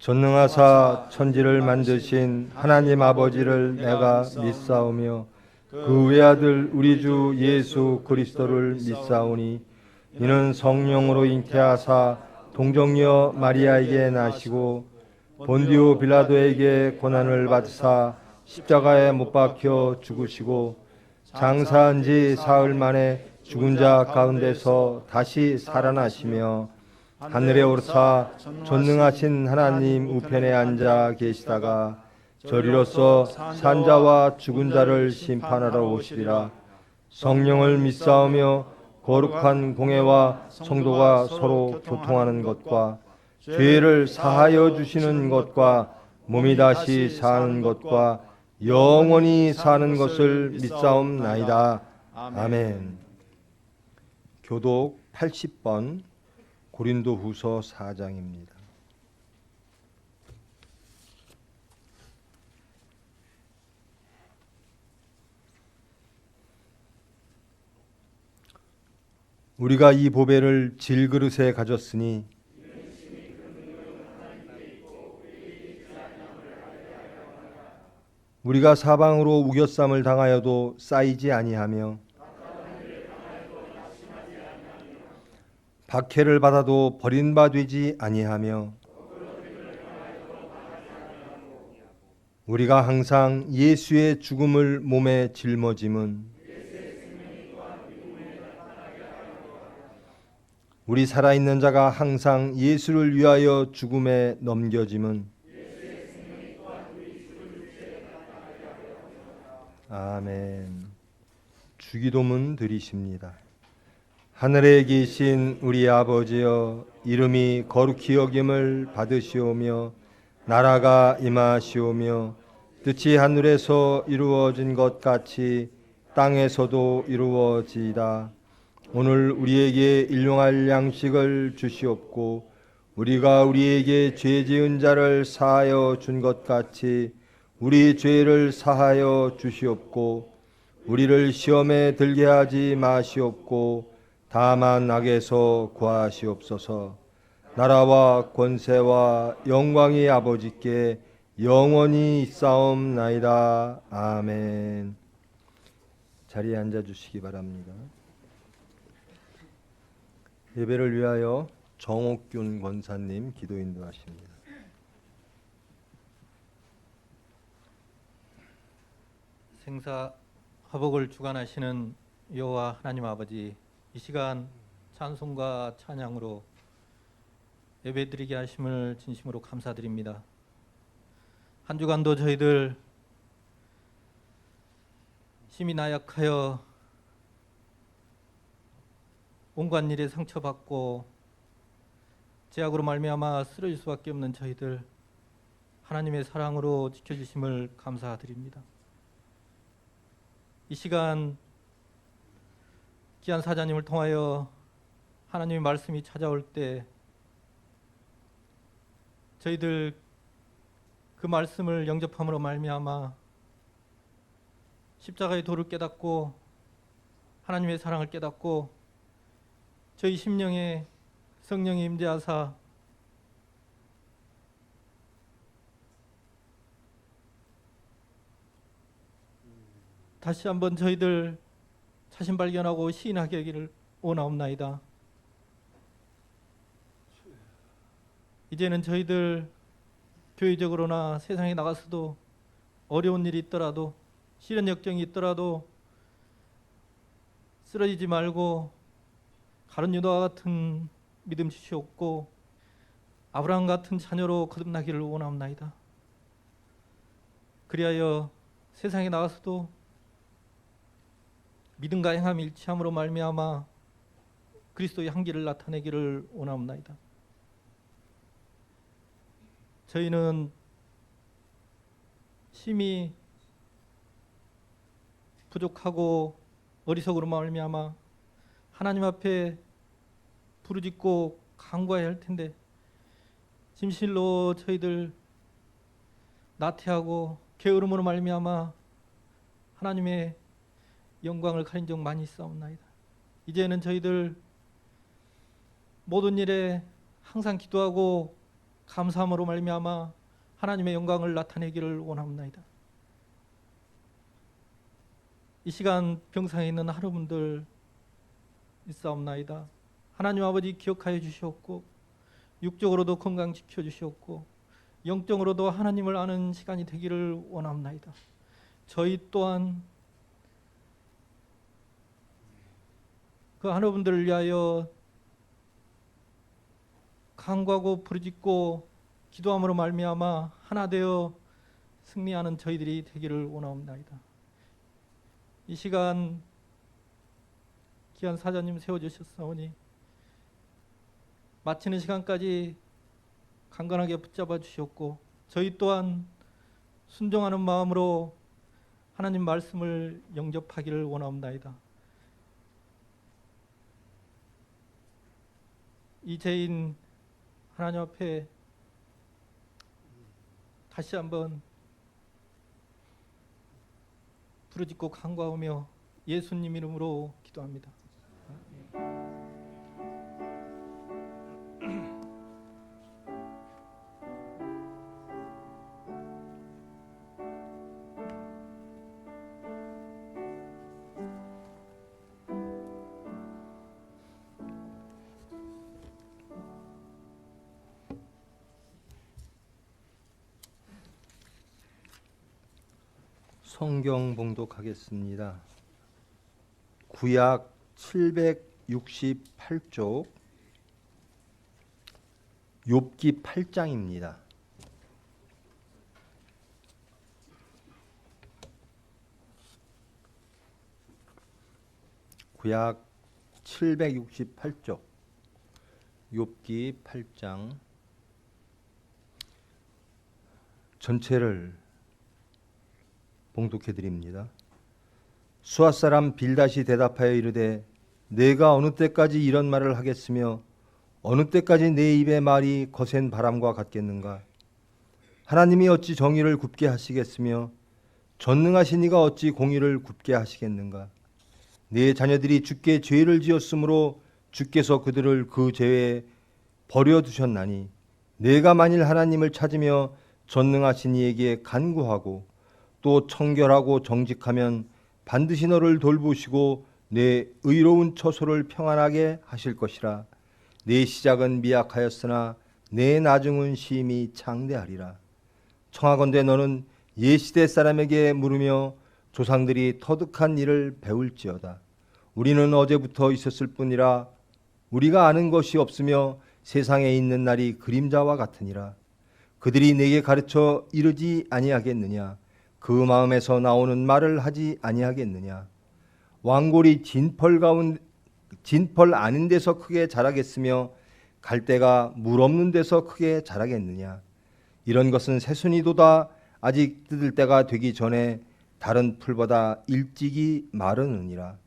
전능하사 천지를 만드신 하나님 아버지를 내가 믿사오며 그 외아들 우리 주 예수 그리스도를 믿사오니 이는 성령으로 잉태하사 동정녀 마리아에게 나시고 본디오 빌라도에게 고난을 받으사 십자가에 못 박혀 죽으시고 장사한 지 사흘 만에 죽은 자 가운데서 다시 살아나시며 하늘에 오르사 전능하신 하나님 우편에 앉아 계시다가 저리로서 산자와 죽은 자를 심판하러 오시리라. 성령을 믿사오며 거룩한 공회와 성도가 서로 교통하는 것과 죄를 사하여 주시는 것과 몸이 다시 사는 것과 영원히 사는 것을 믿사옵나이다. 아멘. 교독 80번 고린도후서 4장입니다. 우리가 이 보배를 질그릇에 가졌으니 우리가 사방으로 우겨쌈을 당하여도 쌓이지 아니하며 박해를 받아도 버린 바 되지 아니하며 우리가 항상 예수의 죽음을 몸에 짊어짐은 우리 살아있는 자가 항상 예수를 위하여 죽음에 넘겨짐은 아멘. 주기도문 드리십니다. 하늘에 계신 우리 아버지여, 이름이 거룩히 여김을 받으시오며 나라가 임하시오며 뜻이 하늘에서 이루어진 것 같이 땅에서도 이루어지이다. 오늘 우리에게 일용할 양식을 주시옵고 우리가 우리에게 죄 지은 자를 사하여 준 것 같이 우리 죄를 사하여 주시옵고 우리를 시험에 들게 하지 마시옵고 다만 악에서 구하시옵소서. 나라와 권세와 영광이 아버지께 영원히 있사옵나이다. 아멘. 자리에 앉아주시기 바랍니다. 예배를 위하여 정옥균 권사님 기도 인도하십니다. 생사 화복을 주관하시는 여호와 하나님 아버지, 이 시간 찬송과 찬양으로 예배드리게 하심을 진심으로 감사드립니다. 한 주간도 저희들 심히 나약하여 온갖 일에 상처받고 죄악으로 말미암아 쓰러질 수밖에 없는 저희들, 하나님의 사랑으로 지켜주심을 감사드립니다. 이 시간 귀한 사자님을 통하여 하나님의 말씀이 찾아올 때 저희들 그 말씀을 영접함으로 말미암아 십자가의 도를 깨닫고 하나님의 사랑을 깨닫고 저희 심령에 성령이 임재하사 다시 한번 저희들 자신 발견하고 시인하게 하기를 원하옵나이다. 이제는 저희들 교회적으로나 세상에 나가서도 어려운 일이 있더라도 시련 역경이 있더라도 쓰러지지 말고 가룟 유다와 같은 믿음 주시옵고 아브라함 같은 자녀로 거듭나기를 원하옵나이다. 그리하여 세상에 나가서도 믿음과 행함이 일치함으로 말미암아 그리스도의 향기를 나타내기를 원하옵나이다. 저희는 심히 부족하고 어리석으로 말미암아 하나님 앞에 부르짖고 간구해야 할 텐데 진실로 저희들 나태하고 게으름으로 말미암아 하나님의 영광을 가린 적 많이 있사옵나이다. 이제는 저희들 모든 일에 항상 기도하고 감사함으로 말미암아 하나님의 영광을 나타내기를 원합니다. 이 시간 병상에 있는 하루분들 있사옵나이다. 하나님 아버지 기억하여 주시옵고 육적으로도 건강 지켜 주시옵고 영적으로도 하나님을 아는 시간이 되기를 원합니다. 저희 또한 그 하나분들을 위하여 간구하고 부르짖고 기도함으로 말미암아 하나 되어 승리하는 저희들이 되기를 원하옵나이다. 이 시간 귀한 사자님 세워주셨사오니 마치는 시간까지 강건하게 붙잡아 주시옵고 저희 또한 순종하는 마음으로 하나님 말씀을 영접하기를 원하옵나이다. 이 죄인 하나님 앞에 다시 한번 부르짖고 간구하며 예수님 이름으로 기도합니다. 성경 봉독하겠습니다. 구약 768쪽 욥기 8장입니다. 구약 768쪽 욥기 8장 전체를 봉독해 드립니다. 수아 사람 빌닷이 대답하여 이르되 내가 어느 때까지 이런 말을 하겠으며 어느 때까지 내 입의 말이 거센 바람과 같겠는가? 하나님이 어찌 정의를 굽게 하시겠으며 전능하신 이가 어찌 공의를 굽게 하시겠는가? 내 자녀들이 주께 죄를 지었으므로 주께서 그들을 그 죄에 버려두셨나니 내가 만일 하나님을 찾으며 전능하신 이에게 간구하고 또 청결하고 정직하면 반드시 너를 돌보시고 내 의로운 처소를 평안하게 하실 것이라. 내 시작은 미약하였으나 내 나중은 심히 창대하리라. 청하건대 너는 옛시대 사람에게 물으며 조상들이 터득한 일을 배울지어다. 우리는 어제부터 있었을 뿐이라 우리가 아는 것이 없으며 세상에 있는 날이 그림자와 같으니라. 그들이 내게 가르쳐 이르지 아니하겠느냐? 그 마음에서 나오는 말을 하지 아니하겠느냐? 왕골이 진펄 아닌 데서 크게 자라겠으며 갈대가 물 없는 데서 크게 자라겠느냐? 이런 것은 새순이도다. 아직 뜯을 때가 되기 전에 다른 풀보다 일찍이 마르느니라.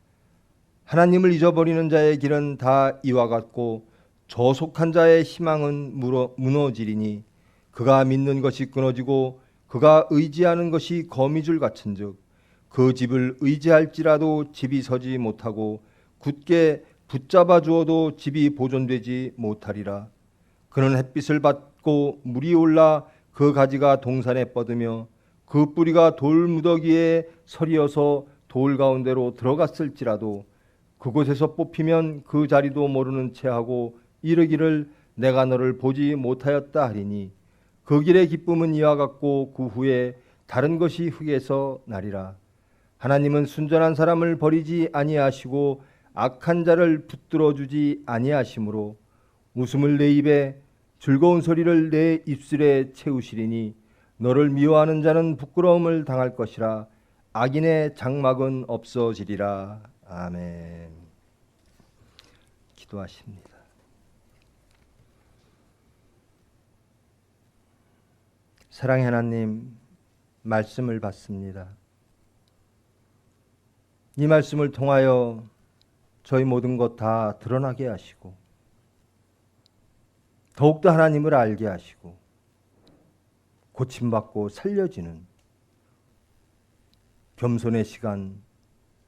하나님을 잊어버리는 자의 길은 다 이와 같고 저속한 자의 희망은 무너지리니 그가 믿는 것이 끊어지고 그가 의지하는 것이 거미줄 같은즉 그 집을 의지할지라도 집이 서지 못하고 굳게 붙잡아 주어도 집이 보존되지 못하리라. 그는 햇빛을 받고 물이 올라 그 가지가 동산에 뻗으며 그 뿌리가 돌무더기에 서리어서 돌 가운데로 들어갔을지라도 그곳에서 뽑히면 그 자리도 모르는 채 하고 이르기를 내가 너를 보지 못하였다 하리니 그 길의 기쁨은 이와 같고 그 후에 다른 것이 흙에서 나리라. 하나님은 순전한 사람을 버리지 아니하시고 악한 자를 붙들어 주지 아니하시므로 웃음을 내 입에 즐거운 소리를 내 입술에 채우시리니 너를 미워하는 자는 부끄러움을 당할 것이라. 악인의 장막은 없어지리라. 아멘. 기도하십니다. 사랑의 하나님, 말씀을 받습니다. 이 말씀을 통하여 저희 모든 것 다 드러나게 하시고 더욱더 하나님을 알게 하시고 고침받고 살려지는 겸손의 시간,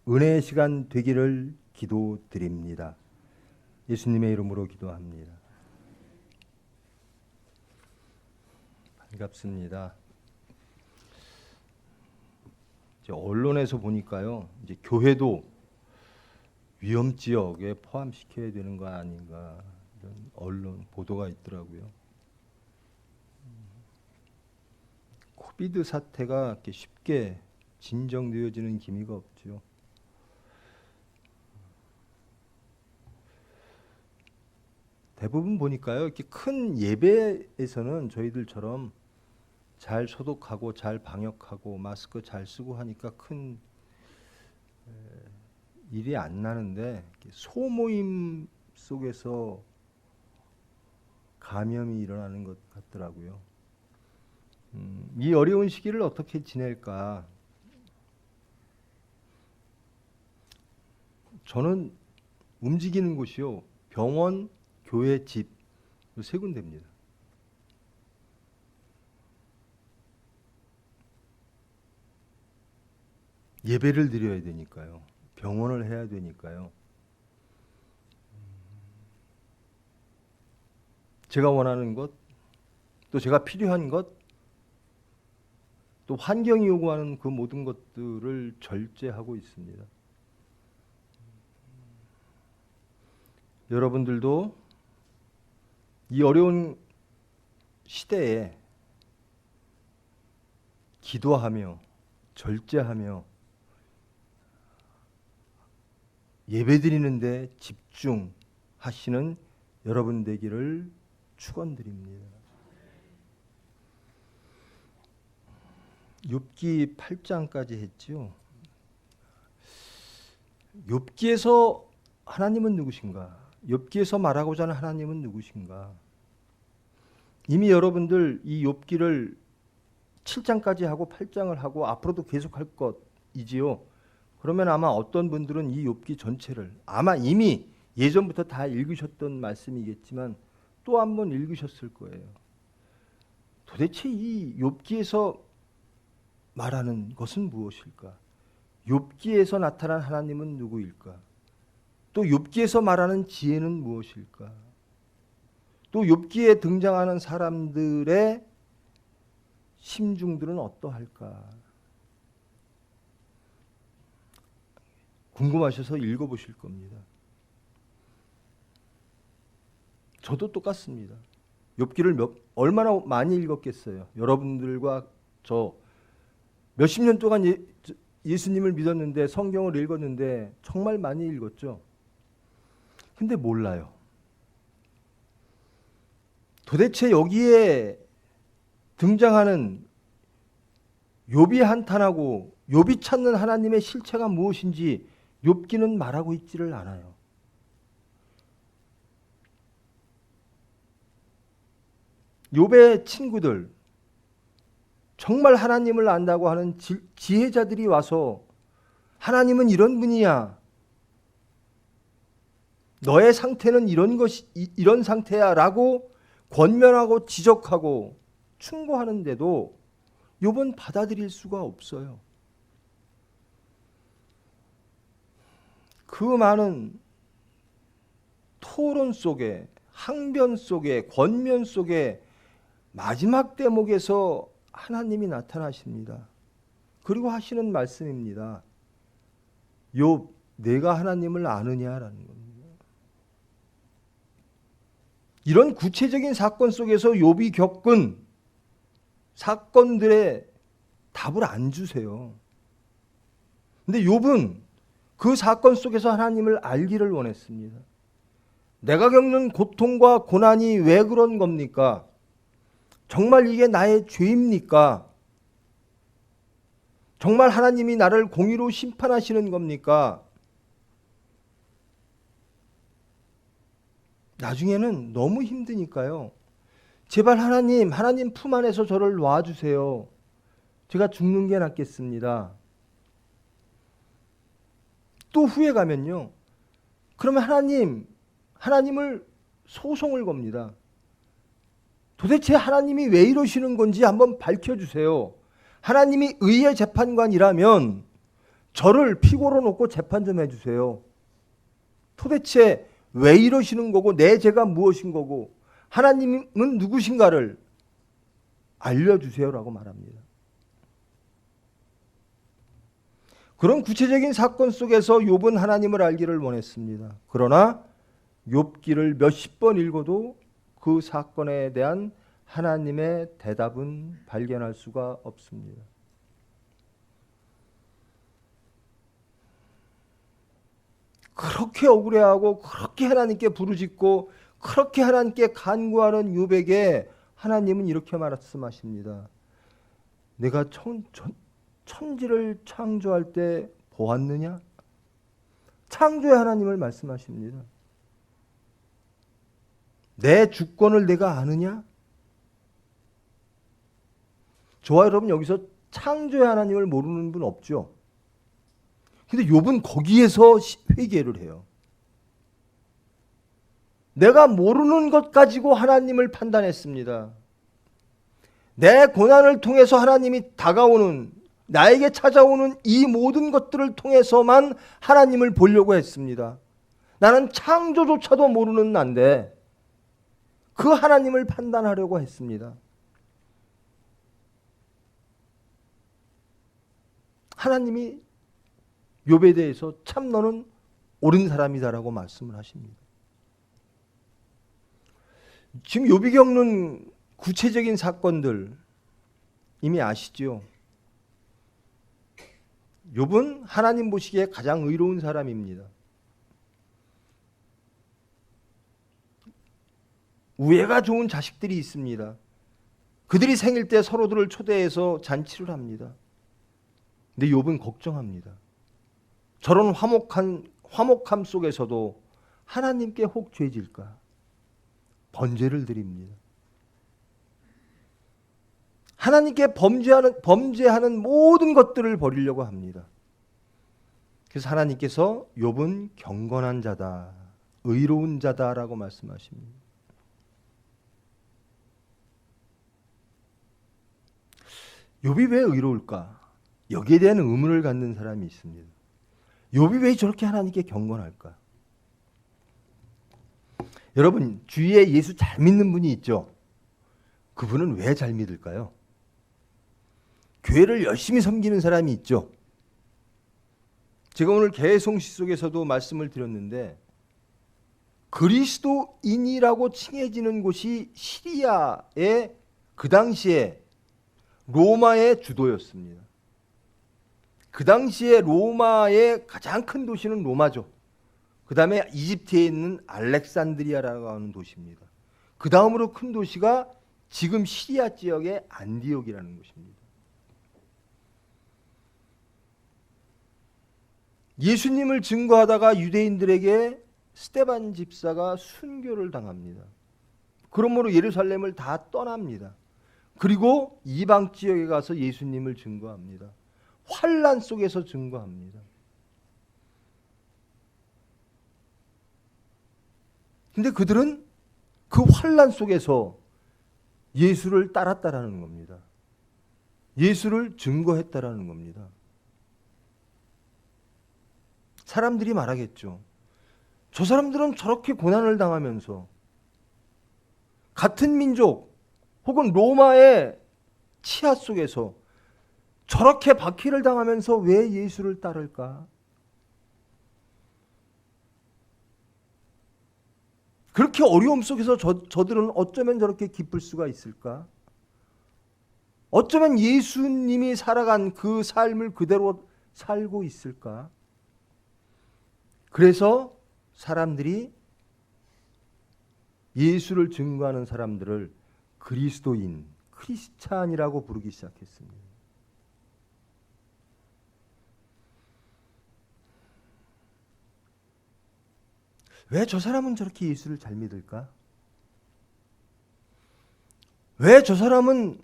은혜의 시간 되기를 기도드립니다. 예수님의 이름으로 기도합니다. 반갑습니다. 이제 언론에서 보니까요, 이제 교회도 위험 지역에 포함시켜야 되는 거 아닌가 이런 언론 보도가 있더라고요. 코비드 사태가 이렇게 쉽게 진정되어지는 기미가 없죠. 대부분 보니까요, 이렇게 큰 예배에서는 저희들처럼 잘 소독하고 잘 방역하고 마스크 잘 쓰고 하니까 큰 일이 안 나는데 소모임 속에서 감염이 일어나는 것 같더라고요. 이 어려운 시기를 어떻게 지낼까? 저는 움직이는 곳이요, 병원, 교회, 집, 이 세 군데입니다. 예배를 드려야 되니까요. 병원을 해야 되니까요. 제가 원하는 것, 또 제가 필요한 것, 또 환경이 요구하는 그 모든 것들을 절제하고 있습니다. 여러분들도 이 어려운 시대에 기도하며 절제하며 예배드리는데 집중하시는 여러분 되기를 축원드립니다. 욥기 8장까지 했지요. 욥기에서 하나님은 누구신가? 욥기에서 말하고자 하는 하나님은 누구신가? 이미 여러분들 이 욥기를 7장까지 하고 8장을 하고 앞으로도 계속할 것이지요. 그러면 아마 어떤 분들은 이 욥기 전체를 아마 이미 예전부터 다 읽으셨던 말씀이겠지만 또 한 번 읽으셨을 거예요. 도대체 이 욥기에서 말하는 것은 무엇일까? 욥기에서 나타난 하나님은 누구일까? 또 욥기에서 말하는 지혜는 무엇일까? 또 욥기에 등장하는 사람들의 심중들은 어떠할까? 궁금하셔서 읽어보실 겁니다. 저도 똑같습니다. 욥기를 얼마나 많이 읽었겠어요. 여러분들과 저 몇십 년 동안 예수님을 믿었는데 성경을 읽었는데 정말 많이 읽었죠. 근데 몰라요. 도대체 여기에 등장하는 욥이 한탄하고 욥이 찾는 하나님의 실체가 무엇인지 욥기는 말하고 있지를 않아요. 욥의 친구들, 정말 하나님을 안다고 하는 지혜자들이 와서 하나님은 이런 분이야, 너의 상태는 이런 상태야라고 권면하고 지적하고 충고하는데도 욥은 받아들일 수가 없어요. 그 많은 토론 속에, 항변 속에, 권면 속에 마지막 대목에서 하나님이 나타나십니다. 그리고 하시는 말씀입니다. 욥, 내가 하나님을 아느냐라는 겁니다. 이런 구체적인 사건 속에서 욥이 겪은 사건들의 답을 안 주세요. 근데 욥은 그 사건 속에서 하나님을 알기를 원했습니다. 내가 겪는 고통과 고난이 왜 그런 겁니까? 정말 이게 나의 죄입니까? 정말 하나님이 나를 공의로 심판하시는 겁니까? 나중에는 너무 힘드니까요. 제발 하나님 품 안에서 저를 놔주세요. 제가 죽는 게 낫겠습니다. 또 후에 가면요. 그러면 하나님을 소송을 겁니다. 도대체 하나님이 왜 이러시는 건지 한번 밝혀주세요. 하나님이 의의 재판관이라면 저를 피고로 놓고 재판 좀 해주세요. 도대체 왜 이러시는 거고 내 죄가 무엇인 거고 하나님은 누구신가를 알려주세요라고 말합니다. 그런 구체적인 사건 속에서 욥은 하나님을 알기를 원했습니다. 그러나 욥기를 몇십 번 읽어도 그 사건에 대한 하나님의 대답은 발견할 수가 없습니다. 그렇게 억울해하고 그렇게 하나님께 부르짖고 그렇게 하나님께 간구하는 욥에게 하나님은 이렇게 말씀하십니다. 내가 천지를 창조할 때 보았느냐? 창조의 하나님을 말씀하십니다. 내 주권을 내가 아느냐? 저와 여러분 여기서 창조의 하나님을 모르는 분 없죠? 근데 욥은 거기에서 회개를 해요. 내가 모르는 것 가지고 하나님을 판단했습니다. 내 고난을 통해서 하나님이 다가오는, 나에게 찾아오는 이 모든 것들을 통해서만 하나님을 보려고 했습니다. 나는 창조조차도 모르는 난데 그 하나님을 판단하려고 했습니다. 하나님이 욥에 대해서 참 너는 옳은 사람이다라고 말씀을 하십니다. 지금 욥이 겪는 구체적인 사건들 이미 아시죠? 욥은 하나님 보시기에 가장 의로운 사람입니다. 우애가 좋은 자식들이 있습니다. 그들이 생일 때 서로들을 초대해서 잔치를 합니다. 근데 욥은 걱정합니다. 저런 화목함 속에서도 하나님께 혹 죄질까? 번제를 드립니다. 하나님께 범죄하는 모든 것들을 버리려고 합니다. 그래서 하나님께서 욥은 경건한 자다, 의로운 자다라고 말씀하십니다. 욥이 왜 의로울까? 여기에 대한 의문을 갖는 사람이 있습니다. 욥이 왜 저렇게 하나님께 경건할까? 여러분 주위에 예수 잘 믿는 분이 있죠? 그분은 왜 잘 믿을까요? 교회를 열심히 섬기는 사람이 있죠? 제가 오늘 개송시 속에서도 말씀을 드렸는데 그리스도인이라고 칭해지는 곳이 시리아의 그 당시에 로마의 주도였습니다. 그 당시에 로마의 가장 큰 도시는 로마죠. 그 다음에 이집트에 있는 알렉산드리아라고 하는 도시입니다. 그 다음으로 큰 도시가 지금 시리아 지역의 안디옥이라는 곳입니다. 예수님을 증거하다가 유대인들에게 스데반 집사가 순교를 당합니다. 그러므로 예루살렘을 다 떠납니다. 그리고 이방 지역에 가서 예수님을 증거합니다. 환난 속에서 증거합니다. 근데 그들은 그 환난 속에서 예수를 따랐다라는 겁니다. 예수를 증거했다라는 겁니다. 사람들이 말하겠죠. 저 사람들은 저렇게 고난을 당하면서 같은 민족 혹은 로마의 치하 속에서 저렇게 박해를 당하면서 왜 예수를 따를까? 그렇게 어려움 속에서 저들은 어쩌면 저렇게 기쁠 수가 있을까? 어쩌면 예수님이 살아간 그 삶을 그대로 살고 있을까? 그래서 사람들이 예수를 증거하는 사람들을 그리스도인, 크리스찬이라고 부르기 시작했습니다. 왜 저 사람은 저렇게 예수를 잘 믿을까? 왜 저 사람은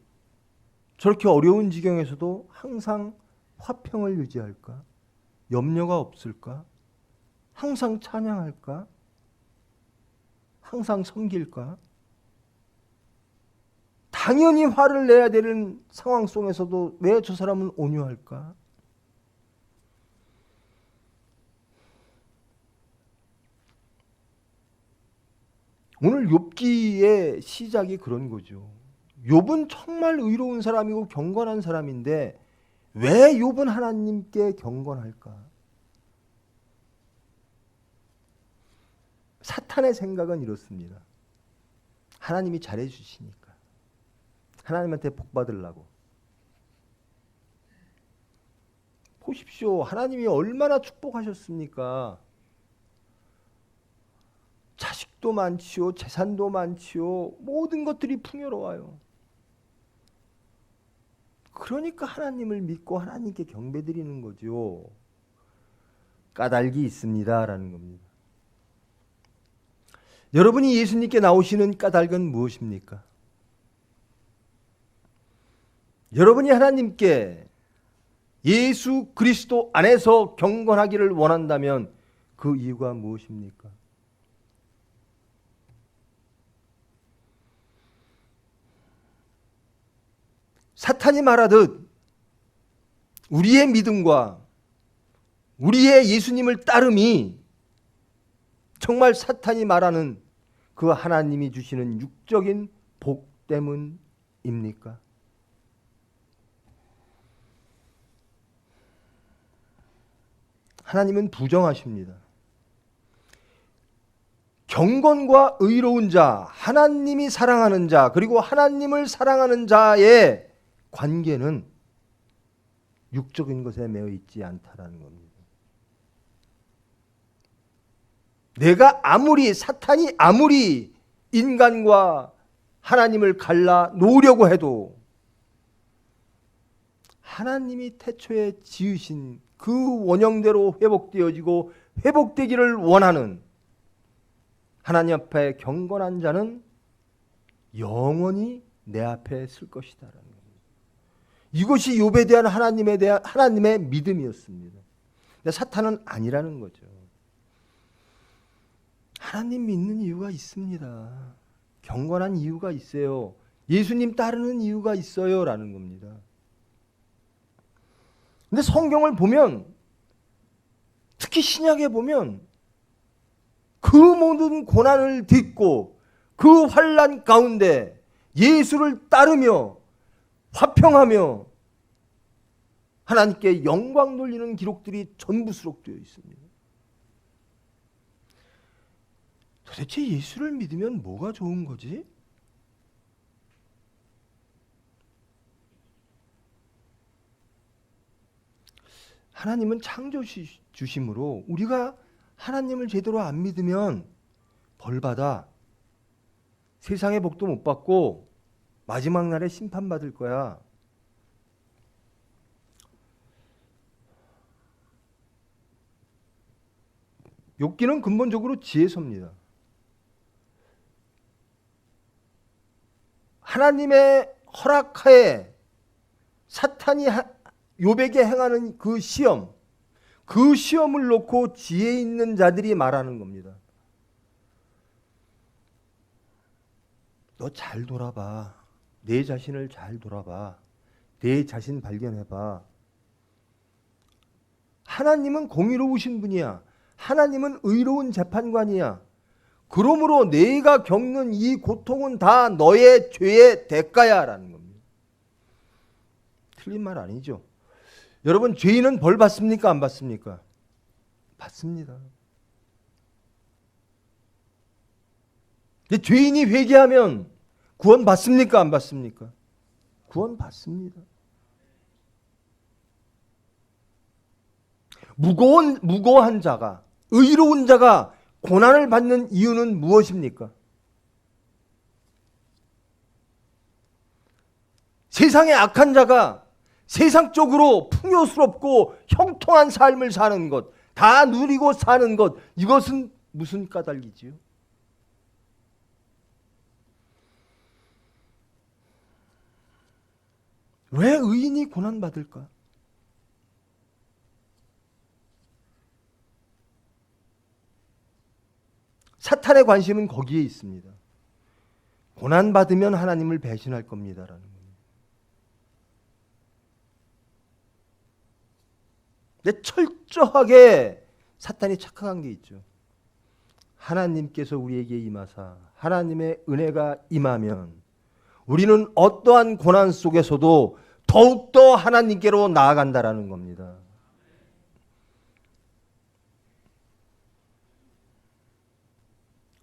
저렇게 어려운 지경에서도 항상 화평을 유지할까? 염려가 없을까? 항상 찬양할까? 항상 섬길까? 당연히 화를 내야 되는 상황 속에서도 왜 저 사람은 온유할까? 오늘 욥기의 시작이 그런 거죠. 욥은 정말 의로운 사람이고 경건한 사람인데 왜 욥은 하나님께 경건할까? 사탄의 생각은 이렇습니다. 하나님이 잘해 주시니까. 하나님한테 복 받으려고. 보십시오. 하나님이 얼마나 축복하셨습니까? 자식도 많지요. 재산도 많지요. 모든 것들이 풍요로워요. 그러니까 하나님을 믿고 하나님께 경배드리는 거죠. 까닭이 있습니다라는 겁니다. 여러분이 예수님께 나오시는 까닭은 무엇입니까? 여러분이 하나님께 예수 그리스도 안에서 경건하기를 원한다면 그 이유가 무엇입니까? 사탄이 말하듯 우리의 믿음과 우리의 예수님을 따름이 정말 사탄이 말하는 그 하나님이 주시는 육적인 복 때문입니까? 하나님은 부정하십니다. 경건과 의로운 자, 하나님이 사랑하는 자, 그리고 하나님을 사랑하는 자의 관계는 육적인 것에 매여 있지 않다라는 겁니다. 사탄이 아무리 인간과 하나님을 갈라 놓으려고 해도 하나님이 태초에 지으신 그 원형대로 회복되어지고 회복되기를 원하는 하나님 앞에 경건한 자는 영원히 내 앞에 설 것이다라는 겁니다. 이것이 욥에 대한 하나님의 믿음이었습니다. 근데 사탄은 아니라는 거죠. 하나님 믿는 이유가 있습니다. 경건한 이유가 있어요. 예수님 따르는 이유가 있어요라는 겁니다. 근데 성경을 보면, 특히 신약에 보면 그 모든 고난을 딛고 그 환난 가운데 예수를 따르며 화평하며 하나님께 영광 돌리는 기록들이 전부 수록되어 있습니다. 도대체 예수를 믿으면 뭐가 좋은 거지? 하나님은 창조주심으로 우리가 하나님을 제대로 안 믿으면 벌받아. 세상의 복도 못 받고 마지막 날에 심판받을 거야. 욥기는 근본적으로 지혜서입니다. 하나님의 허락하에 사탄이 욥에게 행하는 그 시험을 놓고 지혜 있는 자들이 말하는 겁니다. 너 잘 돌아봐. 내 자신을 잘 돌아봐. 내 자신 발견해봐. 하나님은 공의로우신 분이야. 하나님은 의로운 재판관이야. 그러므로 내가 겪는 이 고통은 다 너의 죄의 대가야 라는 겁니다. 틀린 말 아니죠. 여러분, 죄인은 벌 받습니까? 안 받습니까? 받습니다. 근데 죄인이 회개하면 구원 받습니까? 안 받습니까? 구원 받습니다. 무고한 자가, 의로운 자가 고난을 받는 이유는 무엇입니까? 세상에 악한 자가 세상적으로 풍요스럽고 형통한 삶을 사는 것, 다 누리고 사는 것, 이것은 무슨 까닭이지요? 왜 의인이 고난받을까? 사탄의 관심은 거기에 있습니다. 고난받으면 하나님을 배신할 겁니다라는 겁니다. 근데 철저하게 사탄이 착각한 게 있죠. 하나님께서 우리에게 임하사 하나님의 은혜가 임하면 우리는 어떠한 고난 속에서도 더욱더 하나님께로 나아간다라는 겁니다.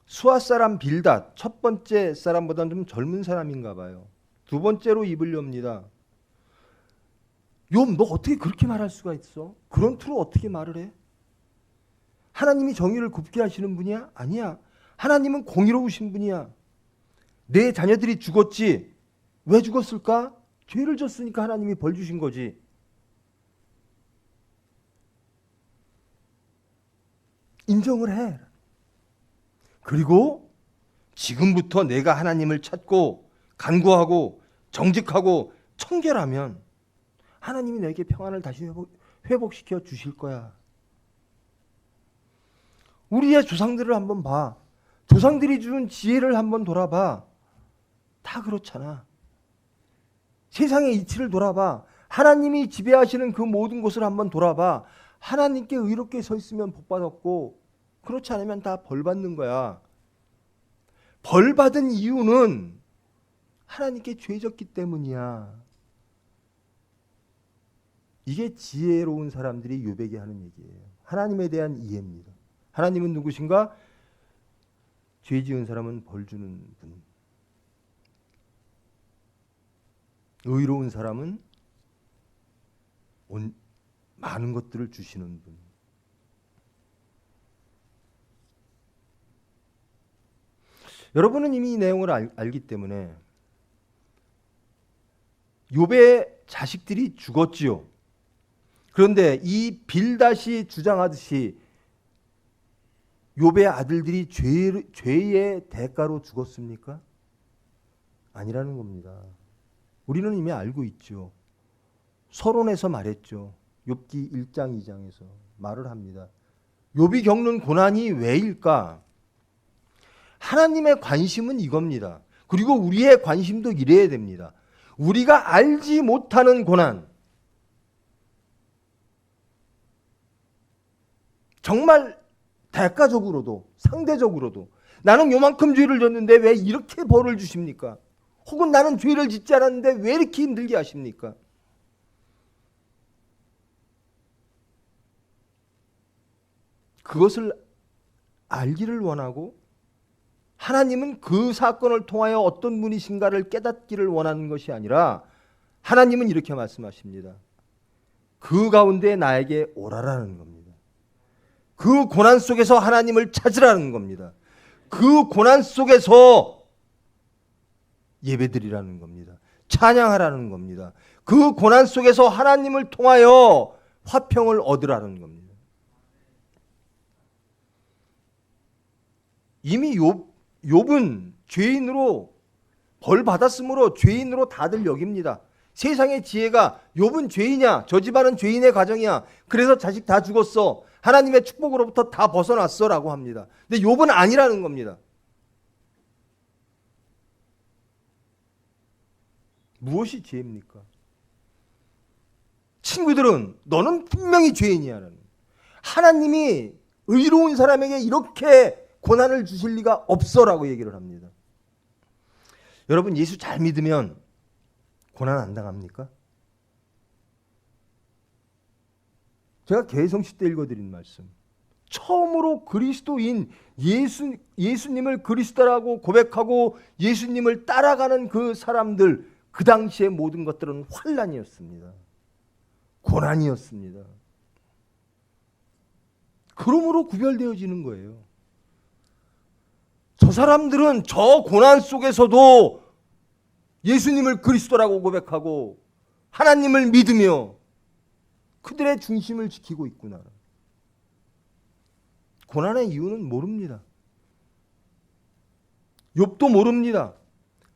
수아 사람 빌닷, 첫 번째 사람보다는 좀 젊은 사람인가 봐요. 두 번째로 입을 엽니다. 욥, 너 어떻게 그렇게 말할 수가 있어? 그런 투로 어떻게 말을 해? 하나님이 정의를 굽게 하시는 분이야? 아니야. 하나님은 공의로우신 분이야. 내 자녀들이 죽었지. 왜 죽었을까? 죄를 졌으니까 하나님이 벌 주신 거지. 인정을 해. 그리고 지금부터 내가 하나님을 찾고 간구하고 정직하고 청결하면 하나님이 내게 평안을 다시 회복시켜 주실 거야. 우리의 조상들을 한번 봐. 조상들이 준 지혜를 한번 돌아봐. 다 그렇잖아. 세상의 이치를 돌아봐. 하나님이 지배하시는 그 모든 곳을 한번 돌아봐. 하나님께 의롭게 서 있으면 복 받았고 그렇지 않으면 다 벌 받는 거야. 벌 받은 이유는 하나님께 죄졌기 때문이야. 이게 지혜로운 사람들이 욥에게 하는 얘기예요. 하나님에 대한 이해입니다. 하나님은 누구신가? 죄 지은 사람은 벌 주는 분. 의로운 사람은 많은 것들을 주시는 분. 여러분은 이미 이 내용을 알기 때문에 욥의 자식들이 죽었지요. 그런데 이 빌닷이 주장하듯이 욥의 아들들이 죄의 대가로 죽었습니까? 아니라는 겁니다. 우리는 이미 알고 있죠. 서론에서 말했죠. 욥기 1장 2장에서 말을 합니다. 욥이 겪는 고난이 왜일까? 하나님의 관심은 이겁니다. 그리고 우리의 관심도 이래야 됩니다. 우리가 알지 못하는 고난, 정말 대가적으로도 상대적으로도 나는 요만큼 죄를 졌는데 왜 이렇게 벌을 주십니까? 혹은 나는 죄를 짓지 않았는데 왜 이렇게 힘들게 하십니까? 그것을 알기를 원하고 하나님은 그 사건을 통하여 어떤 분이신가를 깨닫기를 원하는 것이 아니라 하나님은 이렇게 말씀하십니다. 그 가운데 나에게 오라라는 겁니다. 그 고난 속에서 하나님을 찾으라는 겁니다. 그 고난 속에서 예배드리라는 겁니다. 찬양하라는 겁니다. 그 고난 속에서 하나님을 통하여 화평을 얻으라는 겁니다. 이미 욥은 죄인으로 벌 받았으므로 죄인으로 다들 여깁니다. 세상의 지혜가 욥은 죄인이야. 저 집안은 죄인의 가정이야. 그래서 자식 다 죽었어. 하나님의 축복으로부터 다 벗어났어 라고 합니다. 근데 욥은 아니라는 겁니다. 무엇이 죄입니까? 친구들은 너는 분명히 죄인이야. 하나님이 의로운 사람에게 이렇게 고난을 주실 리가 없어라고 얘기를 합니다. 여러분 예수 잘 믿으면 고난 안 당합니까? 제가 개성시 때 읽어드린 말씀. 처음으로 그리스도인 예수님을 그리스도라고 고백하고 예수님을 따라가는 그 사람들, 그 당시의 모든 것들은 환난이었습니다. 고난이었습니다. 그러므로 구별되어지는 거예요. 저 사람들은 저 고난 속에서도 예수님을 그리스도라고 고백하고 하나님을 믿으며 그들의 중심을 지키고 있구나. 고난의 이유는 모릅니다. 욥도 모릅니다.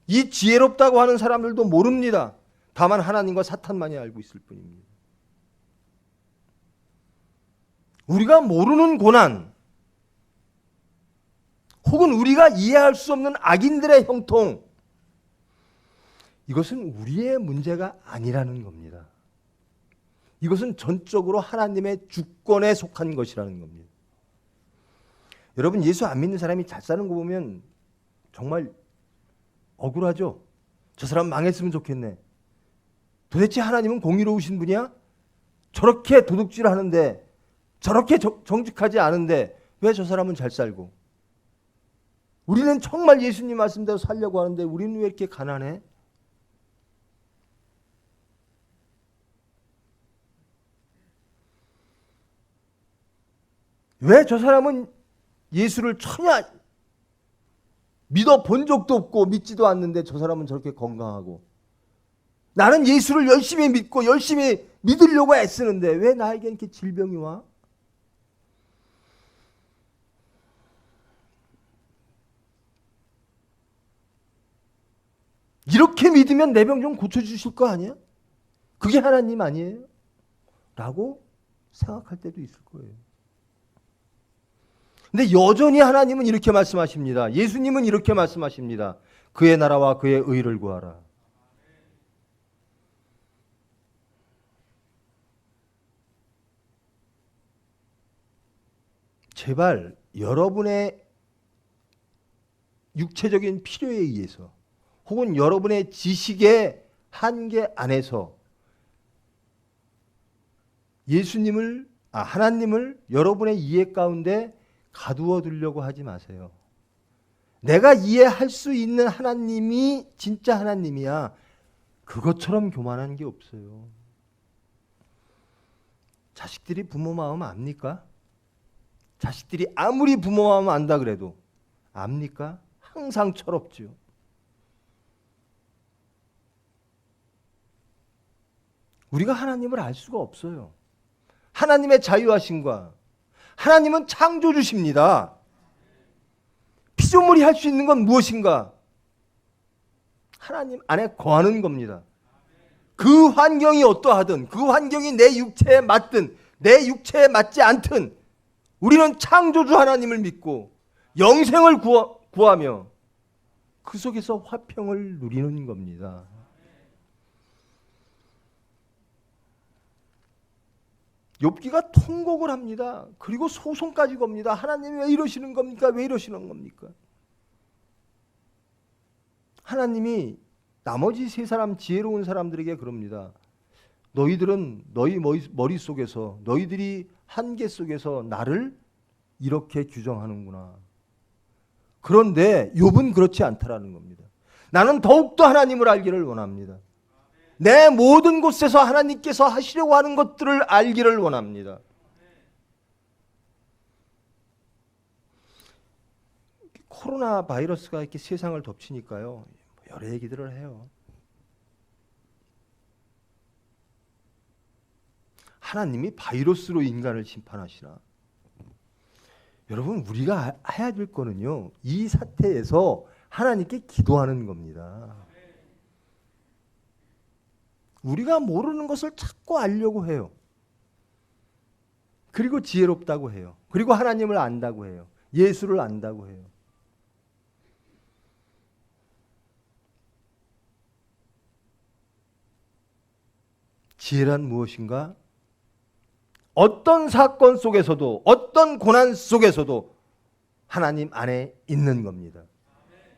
이 지혜롭다고 하는 사람들도 모릅니다. 다만 하나님과 사탄만이 알고 있을 뿐입니다. 우리가 모르는 고난, 혹은 우리가 이해할 수 없는 악인들의 형통, 이것은 우리의 문제가 아니라는 겁니다. 이것은 전적으로 하나님의 주권에 속한 것이라는 겁니다. 여러분 예수 안 믿는 사람이 잘 사는 거 보면 정말 억울하죠. 저 사람 망했으면 좋겠네. 도대체 하나님은 공의로우신 분이야? 저렇게 도둑질 하는데, 저렇게 정직하지 않은데 왜 저 사람은 잘 살고, 우리는 정말 예수님 말씀대로 살려고 하는데 우리는 왜 이렇게 가난해? 왜 저 사람은 예수를 전혀 믿어 본 적도 없고 믿지도 않는데 저 사람은 저렇게 건강하고, 나는 예수를 열심히 믿고 열심히 믿으려고 애쓰는데 왜 나에게 이렇게 질병이 와? 이렇게 믿으면 내 병 좀 고쳐주실 거 아니야? 그게 하나님 아니에요? 라고 생각할 때도 있을 거예요. 근데 여전히 하나님은 이렇게 말씀하십니다. 예수님은 이렇게 말씀하십니다. 그의 나라와 그의 의를 구하라. 제발 여러분의 육체적인 필요에 의해서 혹은 여러분의 지식의 한계 안에서 하나님을 여러분의 이해 가운데 가두어 두려고 하지 마세요. 내가 이해할 수 있는 하나님이 진짜 하나님이야. 그것처럼 교만한 게 없어요. 자식들이 부모 마음 압니까? 자식들이 아무리 부모 마음 안다 그래도 압니까? 항상 철없죠. 우리가 하나님을 알 수가 없어요. 하나님의 자유하심과, 하나님은 창조주십니다. 피조물이 할 수 있는 건 무엇인가? 하나님 안에 거하는 겁니다. 그 환경이 어떠하든, 그 환경이 내 육체에 맞든 내 육체에 맞지 않든 우리는 창조주 하나님을 믿고 영생을 구하며 그 속에서 화평을 누리는 겁니다. 욥기가 통곡을 합니다. 그리고 소송까지 겁니다. 하나님이 왜 이러시는 겁니까? 왜 이러시는 겁니까? 하나님이 나머지 세 사람, 지혜로운 사람들에게 그럽니다. 너희들은 너희 머릿속에서, 너희들이 한계 속에서 나를 이렇게 규정하는구나. 그런데 욥은 그렇지 않다라는 겁니다. 나는 더욱더 하나님을 알기를 원합니다. 내 모든 곳에서 하나님께서 하시려고 하는 것들을 알기를 원합니다. 코로나 바이러스가 이렇게 세상을 덮치니까요, 여러 얘기들을 해요. 하나님이 바이러스로 인간을 심판하시나? 여러분, 우리가 해야 될 거는요, 이 사태에서 하나님께 기도하는 겁니다. 우리가 모르는 것을 찾고 알려고 해요. 그리고 지혜롭다고 해요. 그리고 하나님을 안다고 해요. 예수를 안다고 해요. 지혜란 무엇인가? 어떤 사건 속에서도, 어떤 고난 속에서도 하나님 안에 있는 겁니다.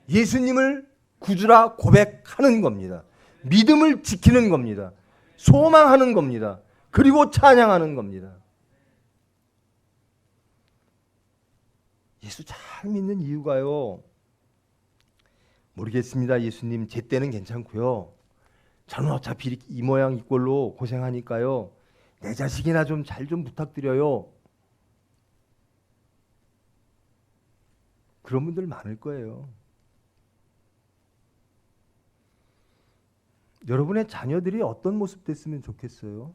예수님을 구주라 고백하는 겁니다. 믿음을 지키는 겁니다. 소망하는 겁니다. 그리고 찬양하는 겁니다. 예수 잘 믿는 이유가요, 모르겠습니다. 예수님, 제 때는 괜찮고요. 저는 어차피 이 모양 이 꼴로 고생하니까요, 내 자식이나 좀 잘 좀 부탁드려요. 그런 분들 많을 거예요. 여러분의 자녀들이 어떤 모습 됐으면 좋겠어요?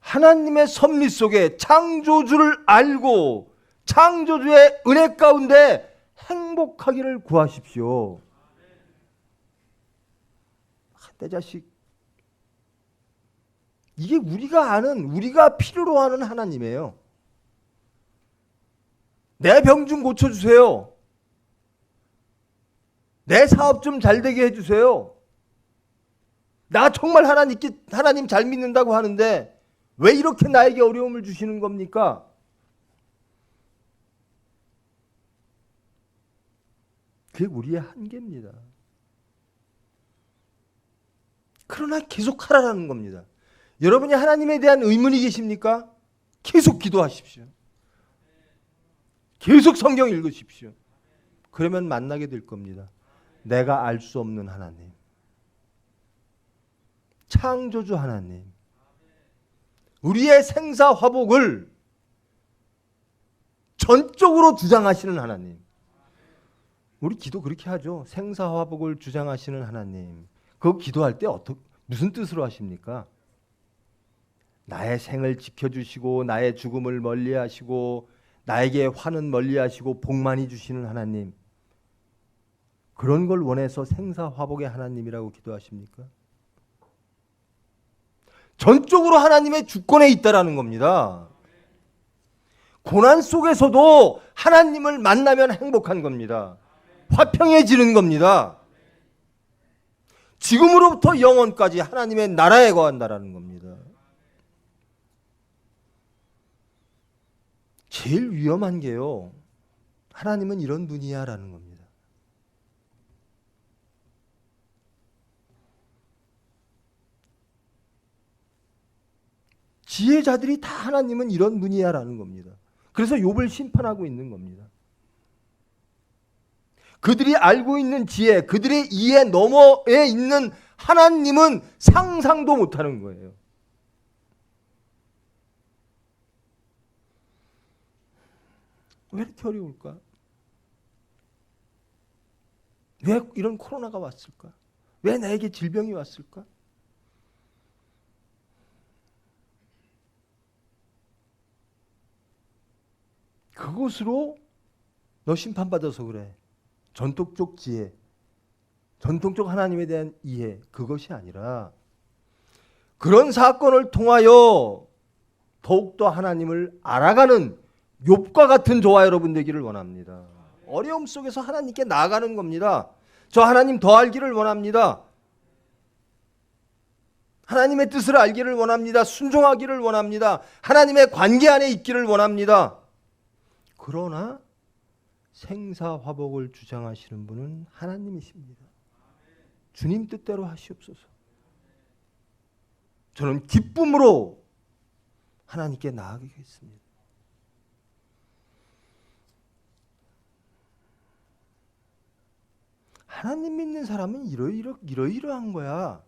하나님의 섭리 속에 창조주를 알고 창조주의 은혜 가운데 행복하기를 구하십시오. 내 자식, 이게 우리가 아는, 우리가 필요로 하는 하나님이에요. 내 병 좀 고쳐주세요. 내 사업 좀 잘 되게 해주세요. 나 정말 하나님 잘 믿는다고 하는데 왜 이렇게 나에게 어려움을 주시는 겁니까? 그게 우리의 한계입니다. 그러나 계속 하라는 겁니다. 여러분이 하나님에 대한 의문이 계십니까? 계속 기도하십시오. 계속 성경 읽으십시오. 그러면 만나게 될 겁니다. 내가 알 수 없는 하나님, 창조주 하나님, 우리의 생사화복을 전적으로 주장하시는 하나님. 우리 기도 그렇게 하죠. 생사화복을 주장하시는 하나님. 그거 기도할 때 무슨 뜻으로 하십니까? 나의 생을 지켜주시고 나의 죽음을 멀리하시고 나에게 화는 멀리하시고 복 많이 주시는 하나님. 그런 걸 원해서 생사화복의 하나님이라고 기도하십니까? 전적으로 하나님의 주권에 있다라는 겁니다. 고난 속에서도 하나님을 만나면 행복한 겁니다. 화평해지는 겁니다. 지금으로부터 영원까지 하나님의 나라에 거한다라는 겁니다. 제일 위험한 게요, 하나님은 이런 분이야 라는 겁니다. 지혜자들이 다 하나님은 이런 분이야 라는 겁니다. 그래서 욥을 심판하고 있는 겁니다. 그들이 알고 있는 지혜, 그들의 이해 너머에 있는 하나님은 상상도 못하는 거예요. 왜 이렇게 어려울까? 왜 이런 코로나가 왔을까? 왜 나에게 질병이 왔을까? 그것으로 너 심판받아서 그래. 전통적 지혜, 전통적 하나님에 대한 이해, 그것이 아니라 그런 사건을 통하여 더욱더 하나님을 알아가는 욥과 같은 저와 여러분 되기를 원합니다. 어려움 속에서 하나님께 나아가는 겁니다. 저 하나님 더 알기를 원합니다. 하나님의 뜻을 알기를 원합니다. 순종하기를 원합니다. 하나님의 관계 안에 있기를 원합니다. 그러나 생사화복을 주장하시는 분은 하나님이십니다. 주님 뜻대로 하시옵소서. 저는 기쁨으로 하나님께 나아가겠습니다. 하나님 믿는 사람은 이러이러한 거야.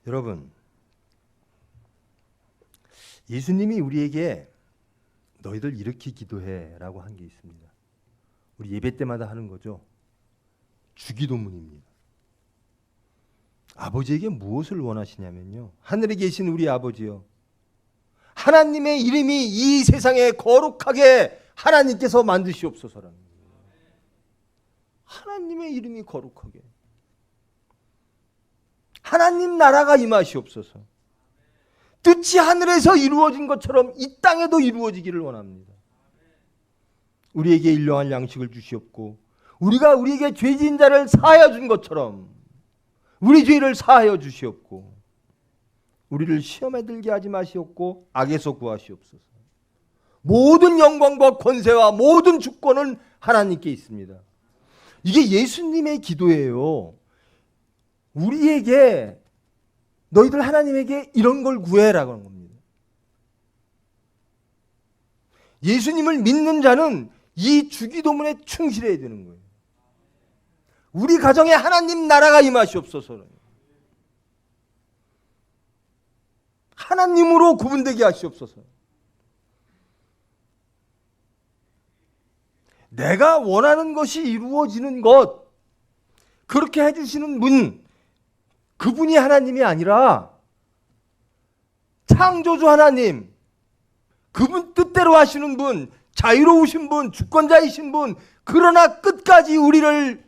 여러분, 예수님이 우리에게 너희들 이렇게 기도해 라고 한 게 있습니다. 우리 예배 때마다 하는 거죠. 주기도문입니다. 아버지에게 무엇을 원하시냐면요, 하늘에 계신 우리 아버지요, 하나님의 이름이 이 세상에 거룩하게 하나님께서 만드시옵소서라는 거예요. 하나님의 이름이 거룩하게, 하나님 나라가 임하시옵소서. 뜻이 하늘에서 이루어진 것처럼 이 땅에도 이루어지기를 원합니다. 우리에게 일용할 양식을 주시옵고 우리가 우리에게 죄진 자를 사하여 준 것처럼 우리 죄를 사하여 주시옵고 우리를 시험에 들게 하지 마시옵고 악에서 구하시옵소서. 모든 영광과 권세와 모든 주권은 하나님께 있습니다. 이게 예수님의 기도예요. 우리에게 너희들 하나님에게 이런 걸 구해라고 하는 겁니다. 예수님을 믿는 자는 이 주기도문에 충실해야 되는 거예요. 우리 가정에 하나님 나라가 임하시옵소서. 하나님으로 구분되게 하시옵소서. 내가 원하는 것이 이루어지는 것, 그렇게 해주시는 분, 그분이 하나님이 아니라 창조주 하나님, 그분 뜻대로 하시는 분, 자유로우신 분, 주권자이신 분, 그러나 끝까지 우리를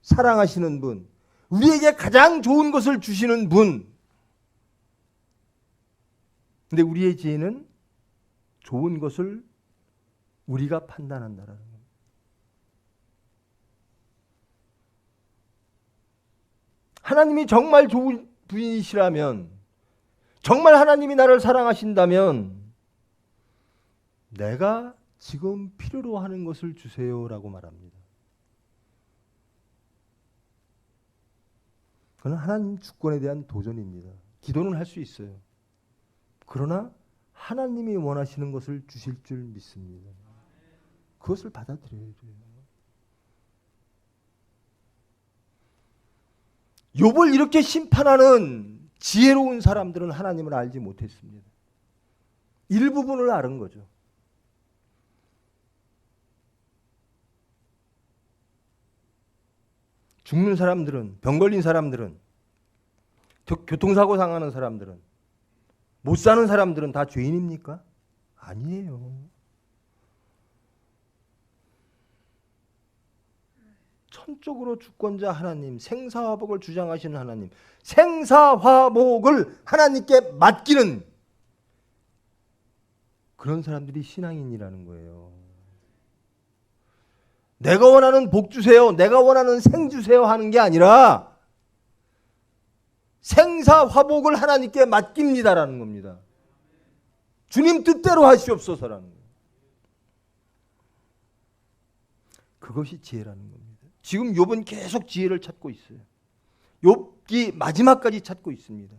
사랑하시는 분, 우리에게 가장 좋은 것을 주시는 분. 근데 우리의 지혜는 좋은 것을 우리가 판단한다라는 겁니다. 하나님이 정말 좋은 분이시라면, 정말 하나님이 나를 사랑하신다면 내가 지금 필요로 하는 것을 주세요라고 말합니다. 그건 하나님 주권에 대한 도전입니다. 기도는 할 수 있어요. 그러나 하나님이 원하시는 것을 주실 줄 믿습니다. 그것을 받아들여야 돼요. 욥을 이렇게 심판하는 지혜로운 사람들은 하나님을 알지 못했습니다. 일부분을 아는 거죠. 죽는 사람들은, 병 걸린 사람들은, 교통사고 당하는 사람들은, 못 사는 사람들은 다 죄인입니까? 아니에요. 천적으로 주권자 하나님, 생사화복을 주장하시는 하나님, 생사화복을 하나님께 맡기는 그런 사람들이 신앙인이라는 거예요. 내가 원하는 복 주세요, 내가 원하는 생 주세요 하는 게 아니라 생사화복을 하나님께 맡깁니다라는 겁니다. 주님 뜻대로 하시옵소서라는 거예요. 그것이 지혜라는 겁니다. 지금 욥은 계속 지혜를 찾고 있어요. 욥이 마지막까지 찾고 있습니다.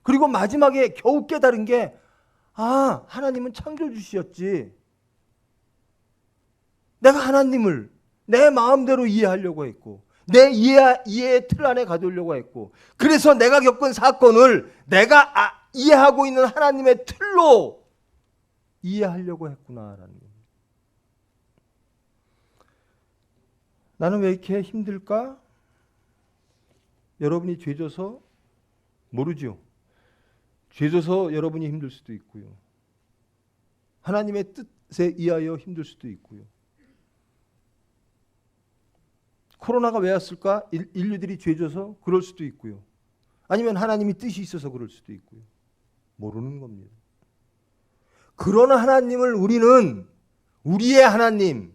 그리고 마지막에 겨우 깨달은 게 하나님은 창조주시였지. 내가 하나님을 내 마음대로 이해하려고 했고 내 이해의 틀 안에 가두려고 했고 그래서 내가 겪은 사건을 내가 이해하고 있는 하나님의 틀로 이해하려고 했구나라는 겁니다. 나는 왜 이렇게 힘들까? 여러분이 죄져서 모르죠. 죄져서 여러분이 힘들 수도 있고요. 하나님의 뜻에 의하여 힘들 수도 있고요. 코로나가 왜 왔을까? 인류들이 죄져서 그럴 수도 있고요. 아니면 하나님이 뜻이 있어서 그럴 수도 있고요. 모르는 겁니다. 그러나 하나님을 우리는 우리의 하나님,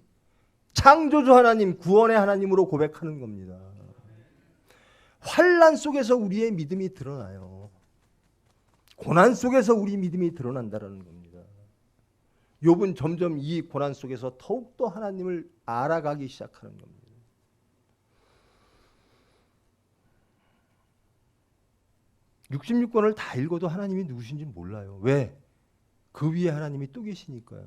창조주 하나님, 구원의 하나님으로 고백하는 겁니다. 환난 속에서 우리의 믿음이 드러나요. 고난 속에서 우리 믿음이 드러난다는 겁니다. 욥은 점점 이 고난 속에서 더욱더 하나님을 알아가기 시작하는 겁니다. (66권을) 다 읽어도 하나님이 누구신지 몰라요. 왜? 그 위에 하나님이 또 계시니까요.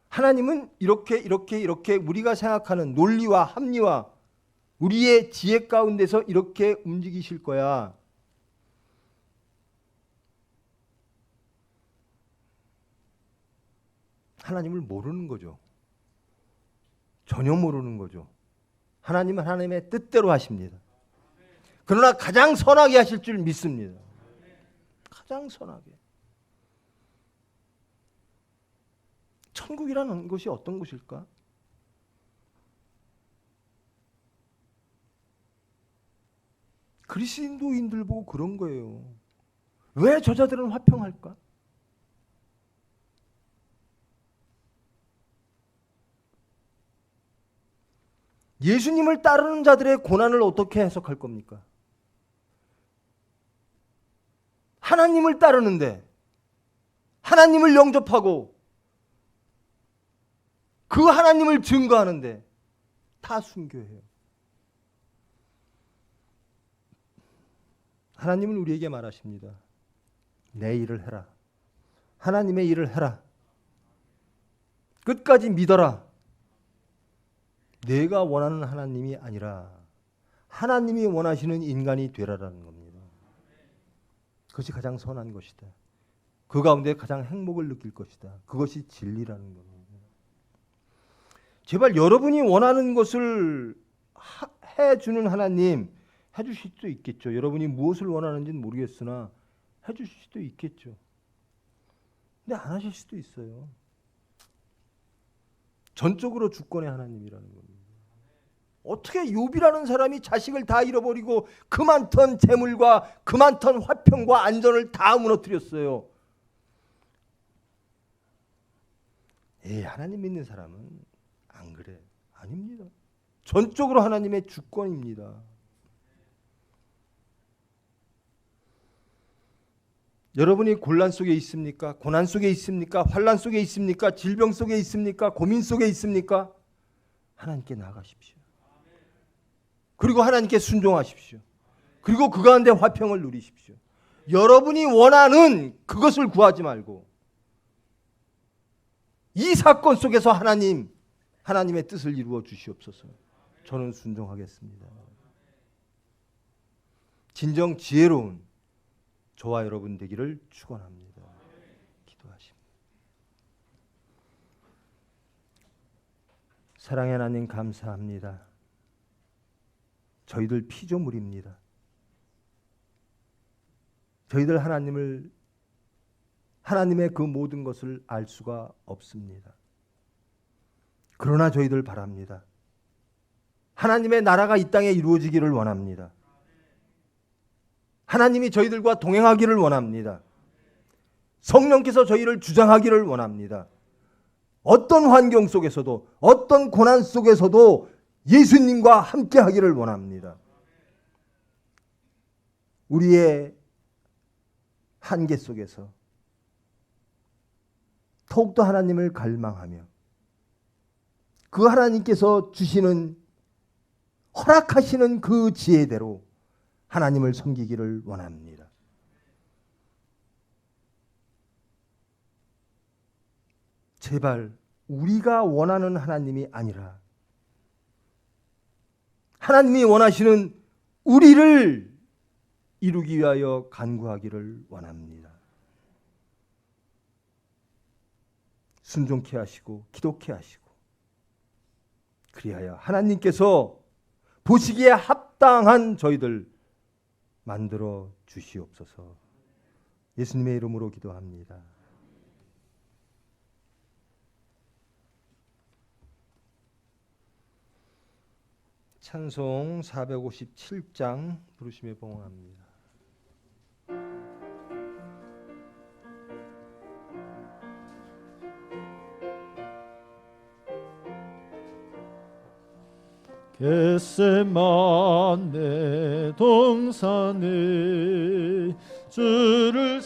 하나님은 이렇게 우리가 생각하는 논리와 합리와 우리의 지혜 가운데서 이렇게 움직이실 거야. 하나님을 모르는 거죠. 전혀 모르는 거죠. 하나님은 하나님의 뜻대로 하십니다. 그러나 가장 선하게 하실 줄 믿습니다. 가장 선하게. 천국이라는 것이 어떤 곳일까? 그리스도인들 보고 그런 거예요. 왜 저자들은 화평할까? 예수님을 따르는 자들의 고난을 어떻게 해석할 겁니까? 하나님을 따르는데 하나님을 영접하고 그 하나님을 증거하는데 다 순교해요. 하나님은 우리에게 말하십니다. 내 일을 해라. 하나님의 일을 해라. 끝까지 믿어라. 내가 원하는 하나님이 아니라 하나님이 원하시는 인간이 되라라는 겁니다. 그것이 가장 선한 것이다. 그 가운데 가장 행복을 느낄 것이다. 그것이 진리라는 겁니다. 제발 여러분이 원하는 것을 해주는 하나님 해주실 수도 있겠죠. 여러분이 무엇을 원하는지는 모르겠으나 해주실 수도 있겠죠. 근데 안 하실 수도 있어요. 전적으로 주권의 하나님이라는 겁니다. 어떻게 욥이라는 사람이 자식을 다 잃어버리고 그 많던 재물과 그 많던 화평과 안전을 다 무너뜨렸어요. 하나님 믿는 사람은 안 그래. 아닙니다. 전적으로 하나님의 주권입니다. 여러분이 곤란 속에 있습니까? 고난 속에 있습니까? 환난 속에 있습니까? 질병 속에 있습니까? 고민 속에 있습니까? 하나님께 나아가십시오. 그리고 하나님께 순종하십시오. 그리고 그 가운데 화평을 누리십시오. 여러분이 원하는 그것을 구하지 말고 이 사건 속에서 하나님의 뜻을 이루어 주시옵소서. 저는 순종하겠습니다. 진정 지혜로운 저와 여러분 되기를 축원합니다. 기도하십니다. 사랑의 하나님 감사합니다. 저희들 피조물입니다. 저희들 하나님의 그 모든 것을 알 수가 없습니다. 그러나 저희들 바랍니다. 하나님의 나라가 이 땅에 이루어지기를 원합니다. 하나님이 저희들과 동행하기를 원합니다. 성령께서 저희를 주장하기를 원합니다. 어떤 환경 속에서도, 어떤 고난 속에서도 예수님과 함께 하기를 원합니다. 우리의 한계 속에서 더욱더 하나님을 갈망하며 그 하나님께서 주시는, 허락하시는 그 지혜대로 하나님을 섬기기를 원합니다. 제발 우리가 원하는 하나님이 아니라 하나님이 원하시는 우리를 이루기 위하여 간구하기를 원합니다. 순종케 하시고 기도케 하시고 그리하여 하나님께서 보시기에 합당한 저희들 만들어 주시옵소서. 예수님의 이름으로 기도합니다. 찬송 457장 부르심에 봉헌합니다. 겟세마네 동산에 주를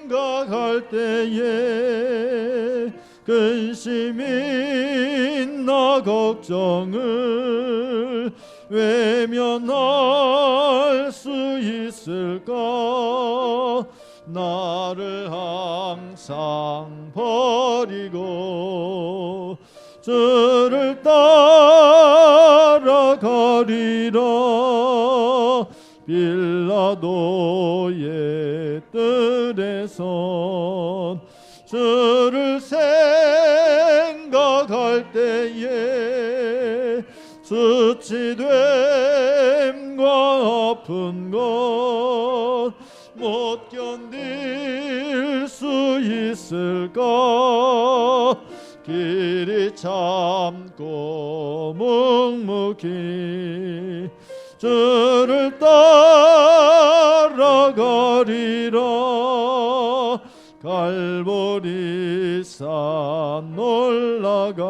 생각할 때에 근심이 나 걱정을 외면할 수 있을까? 나를 항상 버리고 주를 따라가리라. 빌라도의 뜰에선 주를 생각할 때에 수치됨과 아픈 것 못 견딜 수 있을까? 길이 참고 묵묵히 주를 따라가리라. 갈보리산 올라간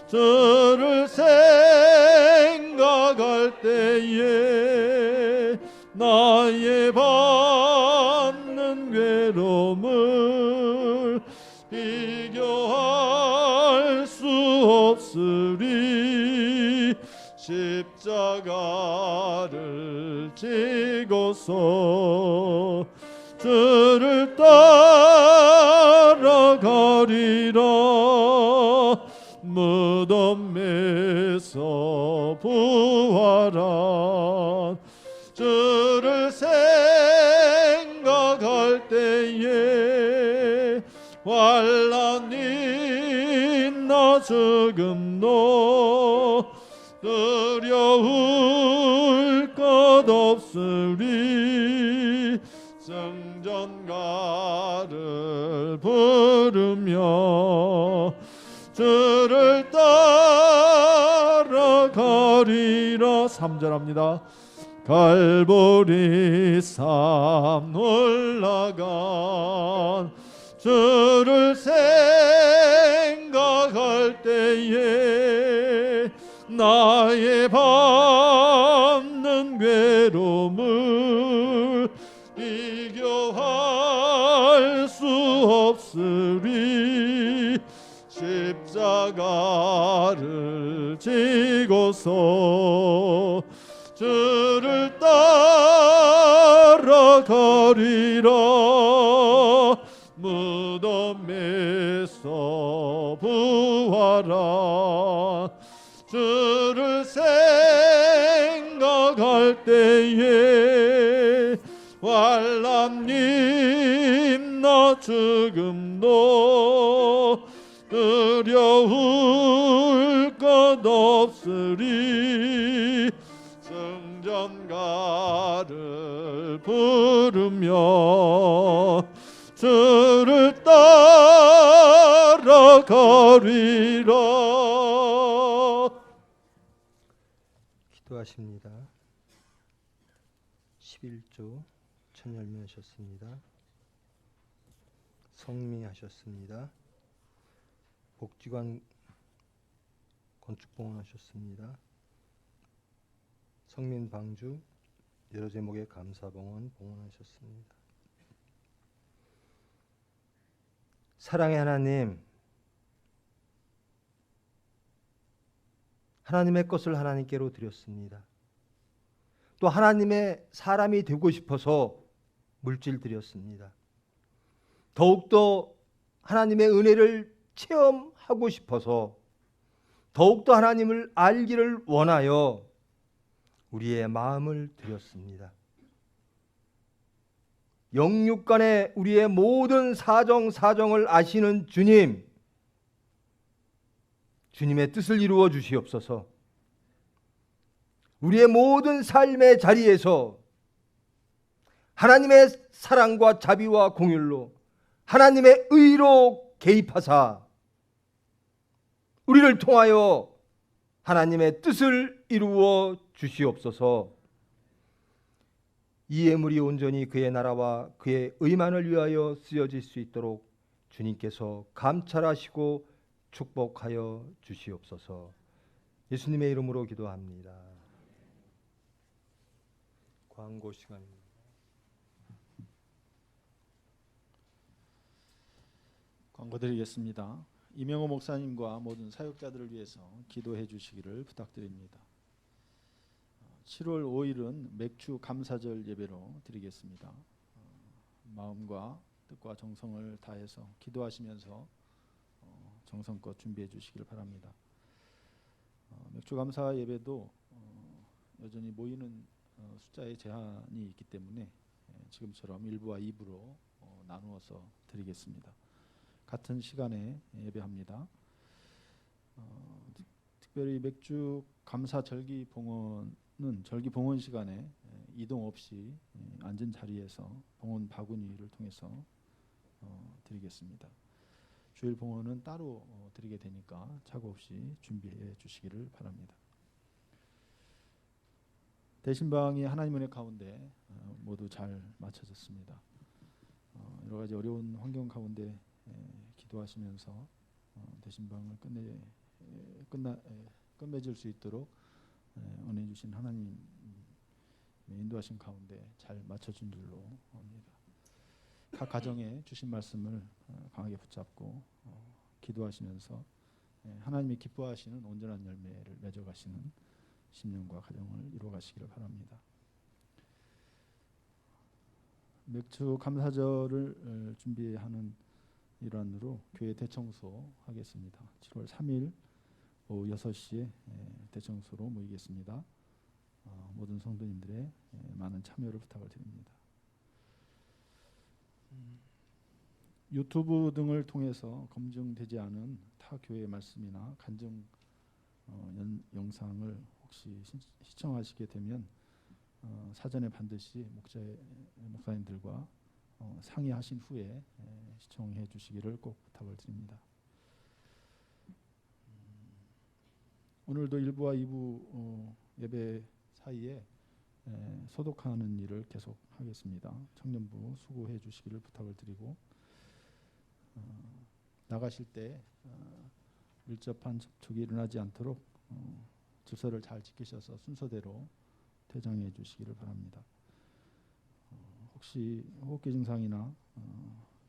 주를 생각할 때에 나의 받는 괴로움을 비교할 수 없으리. 십자가를 지고서 주를 따라가리라. 무덤에서 부활한 주를 생각할 때에 환난이 나 죽음도 두려울 것 없으리. 승전가를 부르며 주를 따라가리라. 3절합니다. 갈보리산 올라간 주를 생각할 때에 나의 받는 괴로움을 없으리 십자가를 지고서 주를 따라가리라 무덤에서 부활한 주를 생각할 때에 환난님 나 죽음도 두려울 것 없으리 승전가를 부르며 주를 따라가리라. 기도하십니다. 11조 천열매하셨습니다. 성미하셨습니다. 복지관 건축봉헌하셨습니다. 성민방주 여러 제목의 감사봉헌 봉헌하셨습니다. 사랑의 하나님, 하나님의 것을 하나님께로 드렸습니다. 또 하나님의 사람이 되고 싶어서 물질 드렸습니다. 더욱더 하나님의 은혜를 체험하고 싶어서 더욱더 하나님을 알기를 원하여 우리의 마음을 드렸습니다. 영육간의 우리의 모든 사정을 아시는 주님, 주님의 뜻을 이루어 주시옵소서. 우리의 모든 삶의 자리에서 하나님의 사랑과 자비와 공율로 하나님의 의로 개입하사 우리를 통하여 하나님의 뜻을 이루어 주시옵소서. 이 예물이 온전히 그의 나라와 그의 의만을 위하여 쓰여질 수 있도록 주님께서 감찰하시고 축복하여 주시옵소서. 예수님의 이름으로 기도합니다. 광고 시간입니다. 광고 드리겠습니다. 이명호 목사님과 모든 사역자들을 위해서 기도해 주시기를 부탁드립니다. 7월 5일은 맥주 감사절 예배로 드리겠습니다. 마음과 뜻과 정성을 다해서 기도하시면서 정성껏 준비해 주시기를 바랍니다. 맥주 감사 예배도 여전히 모이는 숫자의 제한이 있기 때문에 지금처럼 1부와 2부로 나누어서 드리겠습니다. 같은 시간에 예배합니다. 특별히 맥주 감사 절기 봉헌은 절기 봉헌 시간에 이동 없이 앉은 자리에서 봉헌 바구니를 통해서 드리겠습니다. 주일 봉헌은 따로 드리게 되니까 착오 없이 준비해 주시기를 바랍니다. 대신방이 하나님 은혜 가운데 모두 잘 마쳐졌습니다. 여러 가지 어려운 환경 가운데 기도하시면서 대신방을 끝맺을 수 있도록 은혜 주신 하나님 인도하신 가운데 잘 맞춰준 줄로 압니다. 각 가정에 주신 말씀을 강하게 붙잡고 기도하시면서 하나님이 기뻐하시는 온전한 열매를 맺어가시는 신년과 가정을 이루어가시기를 바랍니다. 맥주 감사절을 준비하는 일환으로 교회 대청소 하겠습니다. 7월 3일 오후 6시에 대청소로 모이겠습니다. 모든 성도님들의 많은 참여를 부탁을 드립니다. 유튜브 등을 통해서 검증되지 않은 타 교회의 말씀이나 간증 영상을 혹시 시청하시게 되면 사전에 반드시 목사님들과 상의하신 후에 시청해 주시기를 꼭 부탁을 드립니다. 오늘도 1부와 2부 예배 사이에 소독하는 일을 계속 하겠습니다. 청년부 수고해 주시기를 부탁을 드리고 나가실 때 밀접한 접촉이 일어나지 않도록 질서를 잘 지키셔서 순서대로 퇴장해 주시기를 바랍니다. 혹시 호흡기 증상이나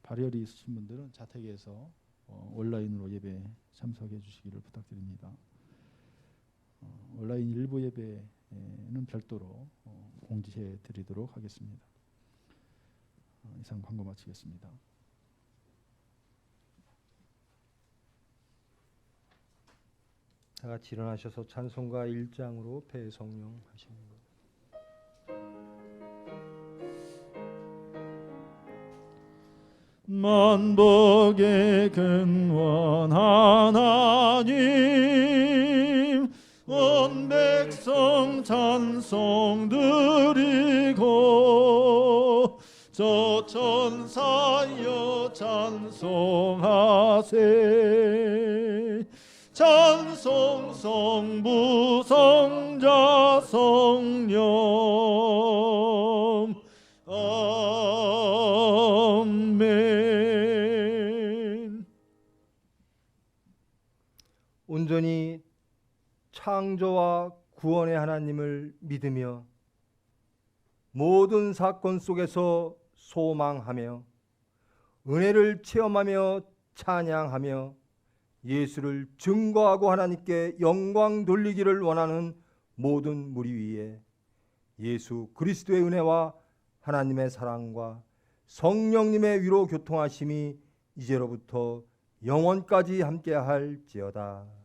발열이 있으신 분들은 자택에서 온라인으로 예배 참석해 주시기를 부탁드립니다. 온라인 일부 예배는 별도로 공지해 드리도록 하겠습니다. 이상 광고 마치겠습니다. 다 같이 일어나셔서 찬송가 1장으로 배성령 하십니다. 만복의 근원 하나님 온 백성 찬송 드리고 저 천사여 찬송하세 찬송 성부 성자 성령 아멘. 온전히 창조와 구원의 하나님을 믿으며 모든 사건 속에서 소망하며 은혜를 체험하며 찬양하며 예수를 증거하고 하나님께 영광 돌리기를 원하는 모든 무리 위에 예수 그리스도의 은혜와 하나님의 사랑과 성령님의 위로 교통하심이 이제로부터 영원까지 함께할지어다.